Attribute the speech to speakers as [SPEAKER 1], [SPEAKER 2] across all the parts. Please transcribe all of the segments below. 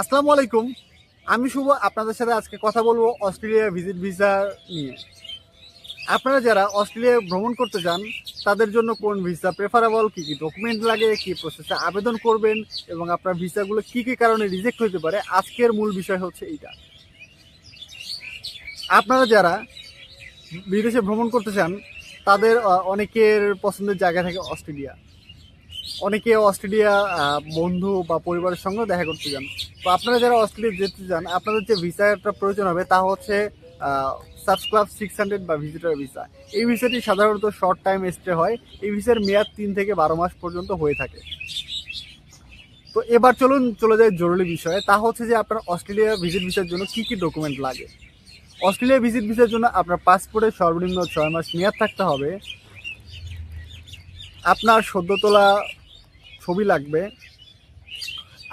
[SPEAKER 1] আসসালামু আলাইকুম। আমি শুভ আপনাদের সাথে আজকে কথা বলবো অস্ট্রেলিয়া ভিজিট ভিসা নিয়ে। আপনারা যারা অস্ট্রেলিয়া ভ্রমণ করতে চান তাদের জন্য কোন ভিসা প্রেফারেবল, কী কী ডকুমেন্ট লাগে, কী প্রসেসে আবেদন করবেন এবং আপনার ভিসাগুলো কী কী কারণে রিজেক্ট হতে পারে, আজকের মূল বিষয় হচ্ছে এইটা। আপনারা যারা বিদেশে ভ্রমণ করতে চান তাদের অনেকের পছন্দের জায়গা থাকে অস্ট্রেলিয়া। অনেকে অস্ট্রেলিয়া বন্ধু বা পরিবারের সঙ্গেও দেখা করতে যান। তো আপনারা যারা অস্ট্রেলিয়া যেতে চান আপনাদের যে ভিসাটা প্রয়োজন হবে তা হচ্ছে সার্চ ক্লাব 600 বা ভিজিটর ভিসা। এই ভিসাটি সাধারণত শর্ট টাইম স্টে হয়। এই ভিসার মেয়াদ 3 থেকে 12 মাস পর্যন্ত হয়ে থাকে। তো এবার চলে যায় জরুরি বিষয়ে, তা হচ্ছে যে আপনার অস্ট্রেলিয়া ভিজিট ভিসার জন্য কী কী ডকুমেন্ট লাগে। অস্ট্রেলিয়া ভিজিট ভিসার জন্য আপনার পাসপোর্টের সর্বনিম্ন 6 মাস মেয়াদ থাকতে হবে। আপনার সদ্য তোলা ছবি লাগবে।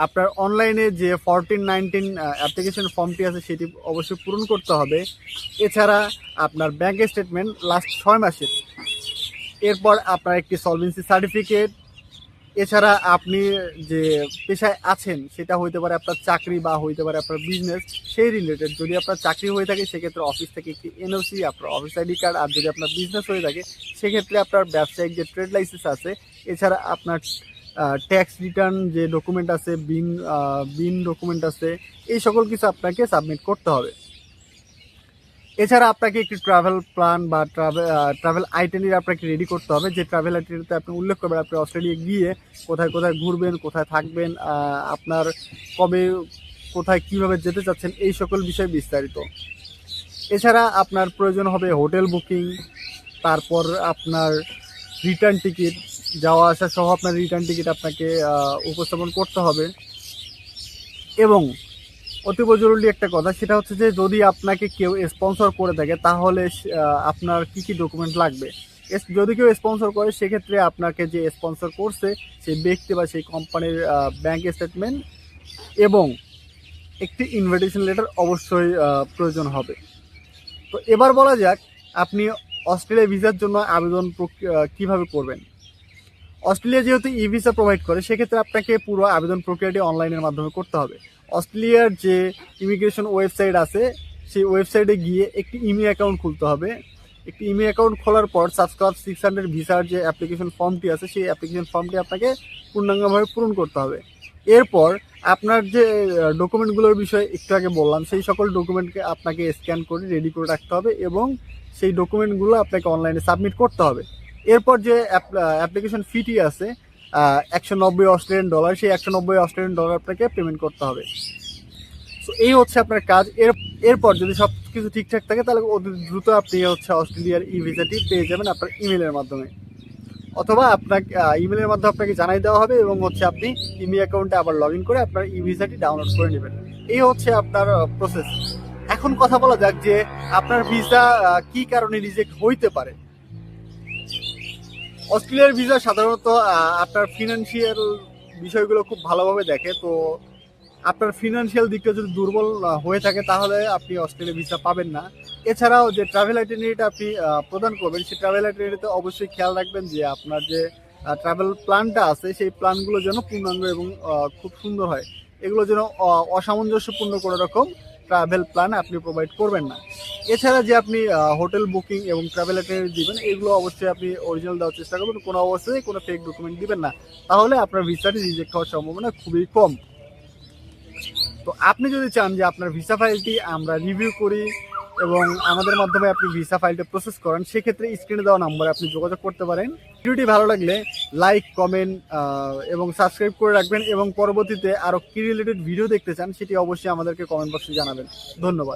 [SPEAKER 1] আপনার অনলাইনে যে 1419 অ্যাপ্লিকেশন ফর্মটি আছে সেটি অবশ্যই পূরণ করতে হবে। এছাড়া আপনার ব্যাংক স্টেটমেন্ট লাস্ট 6 মাসের। এরপর আপনার একটি সলভেন্সি সার্টিফিকেট। এছাড়া আপনি যে পেশায় আছেন সেটা হইতে পারে আপনার চাকরি বা হইতে পারে আপনার বিজনেস, সেই রিলেটেড। যদি আপনার চাকরি হয়ে থাকে সেক্ষেত্রে অফিস থেকে একটি এনওসি, আপনার অফিস আইডি কার্ড। আর যদি আপনার বিজনেস হয়ে থাকে সেক্ষেত্রে আপনার ব্যবসায়িক যে ট্রেড লাইসেন্স আছে। এছাড়া আপনার ট্যাক্স রিটার্ন যে ডকুমেন্ট আছে, বিন ডকুমেন্ট আছে, এই সকল কিছু আপনাকে সাবমিট করতে হবে। এছাড়া আপনাকে একটি ট্রাভেল প্ল্যান বা ট্রাভেল আইটেনারি আপনাকে রেডি করতে হবে। যে ট্রাভেল আইটেনারিতে আপনি উল্লেখ করবেন আপনি অস্ট্রেলিয়া গিয়ে কোথায় কোথায় ঘুরবেন, কোথায় থাকবেন, আপনার কবে কোথায় কীভাবে যেতে চাচ্ছেন, এই সকল বিষয় বিস্তারিত। এছাড়া আপনার প্রয়োজন হবে হোটেল বুকিং, তারপর আপনার রিটার্ন টিকিট, যাওয়া আসা সহ আপনার রিটার্ন টিকিট আপনাকে উপস্থাপন করতে হবে। এবং অতীব জরুরি একটা কথা, সেটা হচ্ছে যে যদি আপনাকে কেউ স্পন্সর করে থাকে তাহলে আপনার কী কী ডকুমেন্ট লাগবে। যদি কেউ স্পন্সর করে সেক্ষেত্রে আপনাকে যে স্পন্সর করছে সেই ব্যক্তি বা সেই কোম্পানির ব্যাংক স্টেটমেন্ট এবং একটি ইনভিটেশন লেটার অবশ্যই প্রয়োজন হবে। তো এবার বলা যাক আপনি অস্ট্রেলিয়া ভিসার জন্য আবেদন কীভাবে করবেন। অস্ট্রেলিয়া যেহেতু ই ভিসা প্রোভাইড করে সেক্ষেত্রে আপনাকে পুরো আবেদন প্রক্রিয়াটি অনলাইনের মাধ্যমে করতে হবে। অস্ট্রেলিয়ার যে ইমিগ্রেশন ওয়েবসাইট আছে সেই ওয়েবসাইটে গিয়ে একটি ইমেল অ্যাকাউন্ট খুলতে হবে। একটি ইমেল অ্যাকাউন্ট খোলার পর সাবস্ক্রাইব 600 ভিসার যে অ্যাপ্লিকেশন ফর্মটি আছে সেই অ্যাপ্লিকেশন ফর্মটি আপনাকে পূর্ণাঙ্গভাবে পূরণ করতে হবে। এরপর আপনার যে ডকুমেন্টগুলোর বিষয়ে একটু আগে বললাম সেই সকল ডকুমেন্টকে আপনাকে স্ক্যান করে রেডি করে রাখতে হবে এবং সেই ডকুমেন্টগুলো আপনাকে অনলাইনে সাবমিট করতে হবে। এরপর যে অ্যাপ্লিকেশন ফিটি আছে $190, সেই $190 আপনাকে পেমেন্ট করতে হবে। সো এই হচ্ছে আপনার কাজ। এরপর যদি সব কিছু ঠিকঠাক থাকে তাহলে অতি দ্রুত আপনি হচ্ছে অস্ট্রেলিয়ার ই ভিসাটি পেয়ে যাবেন আপনার ইমেলের মাধ্যমে, অথবা আপনাকে ইমেলের মাধ্যমে আপনাকে জানাই দেওয়া হবে এবং হচ্ছে আপনি ইমেল অ্যাকাউন্টে আবার লগ ইন করে আপনার ই ভিসাটি ডাউনলোড করে নেবেন। এই হচ্ছে আপনার প্রসেস। এখন কথা বলা যাক যে আপনার ভিসা কী কারণে রিজেক্ট হইতে পারে। অস্ট্রেলিয়ার ভিসা সাধারণত আপনার ফিনান্সিয়াল বিষয়গুলো খুব ভালোভাবে দেখে। তো আপনার ফিনান্সিয়াল দিকটা যদি দুর্বল হয়ে থাকে তাহলে আপনি অস্ট্রেলিয়া ভিসা পাবেন না। এছাড়াও যে ট্রাভেল আইটেনারিটা আপনি প্রদান করবেন সেই ট্রাভেল আইটেনারিতে অবশ্যই খেয়াল রাখবেন যে আপনার যে ট্রাভেল প্ল্যানটা আছে সেই প্ল্যানগুলো যেন পূর্ণাঙ্গ এবং খুব সুন্দর হয়। এগুলো যেন অসামঞ্জস্যপূর্ণ কোনো রকম ট্রাভেল প্ল্যান আপনি প্রোভাইড করবেন না। এছাড়া যে আপনি হোটেল বুকিং এবং ট্রাভেল আইটেনারি দিবেন এগুলো অবশ্যই আপনি অরিজিনাল দেওয়ার চেষ্টা করবেন। কোনো অবস্থায় কোনো ফেক ডকুমেন্ট দিবেন না, তাহলে আপনার ভিসাটি রিজেক্ট হওয়ার সম্ভাবনা খুবই কম। তো আপনি যদি চান যে আপনার ভিসা ফাইলটি আমরা রিভিউ করি এবং আমাদের মাধ্যমে আপনি ভিসা ফাইলটা প্রসেস করেন, সেক্ষেত্রে স্ক্রিনে দেওয়া নম্বরে আপনি যোগাযোগ করতে পারেন। ভিডিওটি ভালো লাগলে লাইক, কমেন্ট এবং সাবস্ক্রাইব করে রাখবেন এবং পরবর্তীতে আরও কি রিলেটেড ভিডিও দেখতে চান সেটি অবশ্যই আমাদেরকে কমেন্ট বক্সে জানাবেন। ধন্যবাদ।